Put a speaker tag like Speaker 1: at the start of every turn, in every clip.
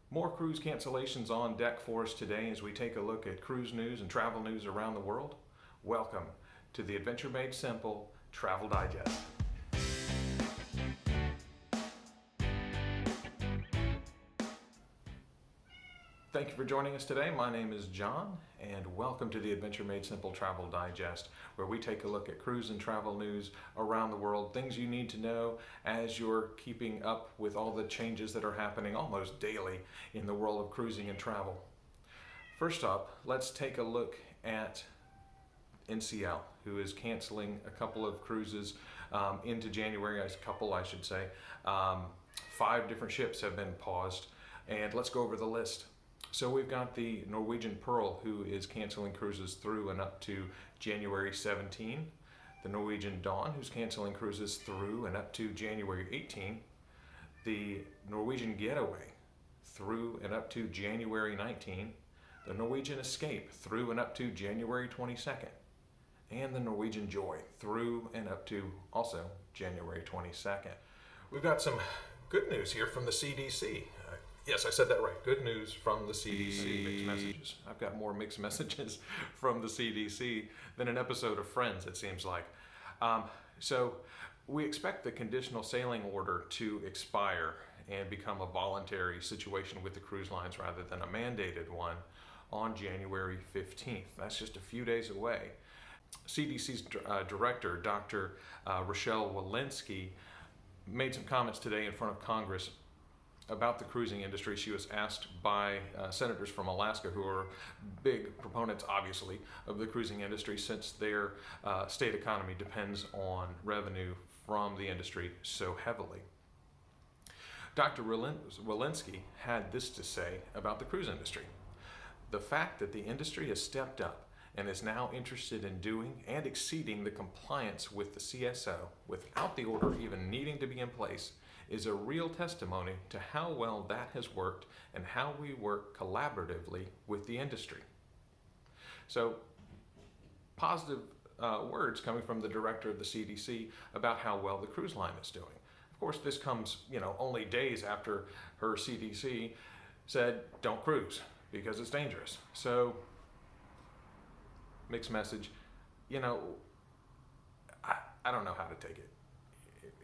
Speaker 1: More cruise cancellations on deck for us today as we take a look at cruise news and travel news around the world. Welcome to the Adventure Made Simple Travel Digest. Thank you for joining us today. My name is John, and welcome to the Adventure Made Simple Travel Digest, where we take a look at cruise and travel news around the world, things you need to know as you're keeping up with all the changes that are happening almost daily in the world of cruising and travel. First up, let's take a look at NCL, who is canceling a couple of cruises into January, a couple I should say. 5 different ships have been paused, and let's go over the list. So we've got the Norwegian Pearl, who is canceling cruises through and up to January 17. The Norwegian Dawn, who's canceling cruises through and up to January 18. The Norwegian Getaway, through and up to January 19. The Norwegian Escape, through and up to January 22nd. And the Norwegian Joy, through and up to also January 22nd. We've got some good news here from the CDC. Yes, I said that right. Good news from the CDC. Mixed messages. I've got more mixed messages from the CDC than an episode of Friends, it seems like. So we expect the conditional sailing order to expire and become a voluntary situation with the cruise lines rather than a mandated one on January 15th. That's just a few days away. CDC's director, Dr. Rochelle Walensky, made some comments today in front of Congress about the cruising industry. She was asked by senators from Alaska, who are big proponents, obviously, of the cruising industry since their state economy depends on revenue from the industry so heavily. Dr. Walensky had this to say about the cruise industry. The fact that the industry has stepped up and is now interested in doing and exceeding the compliance with the CSO without the order even needing to be in place is a real testimony to how well that has worked and how we work collaboratively with the industry. So, positive words coming from the director of the CDC about how well the cruise line is doing. Of course, this comes, only days after her CDC said, don't cruise because it's dangerous. So, mixed message, I don't know how to take it.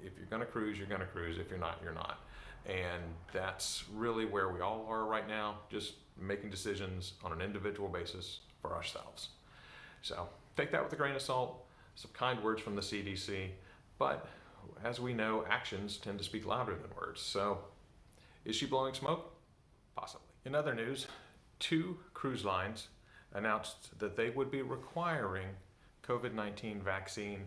Speaker 1: If you're going to cruise, you're going to cruise. If you're not, you're not. And that's really where we all are right now, just making decisions on an individual basis for ourselves. So take that with a grain of salt, some kind words from the CDC, but as we know, actions tend to speak louder than words. So is she blowing smoke? Possibly. In other news, 2 cruise lines announced that they would be requiring COVID-19 vaccine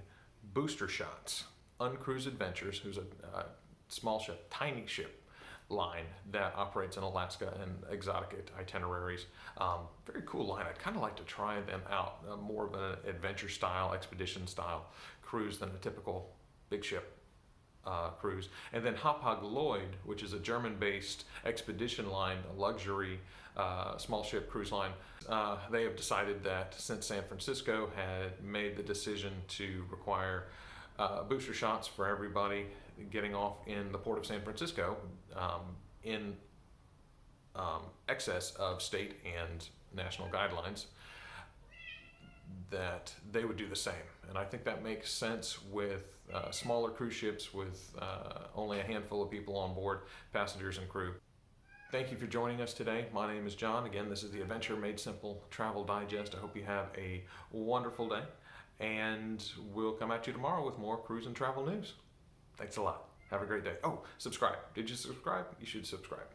Speaker 1: booster shots. Uncruise Adventures, who's a small ship, tiny ship line that operates in Alaska and exotic itineraries. Very cool line. I'd kind of like to try them out. More of an adventure style, expedition style cruise than a typical big ship cruise. And then Hapag-Lloyd, which is a German-based expedition line, a luxury small ship cruise line. They have decided that since San Francisco had made the decision to require booster shots for everybody getting off in the port of San Francisco in excess of state and national guidelines, that they would do the same. And I think that makes sense with smaller cruise ships with only a handful of people on board, passengers and crew. Thank you for joining us today. My name is John. Again, this is the Adventure Made Simple Travel Digest. I hope you have a wonderful day, and we'll come at you tomorrow with more cruise and travel news. Thanks a lot. Have a great day. Oh, subscribe. Did you subscribe? You should subscribe.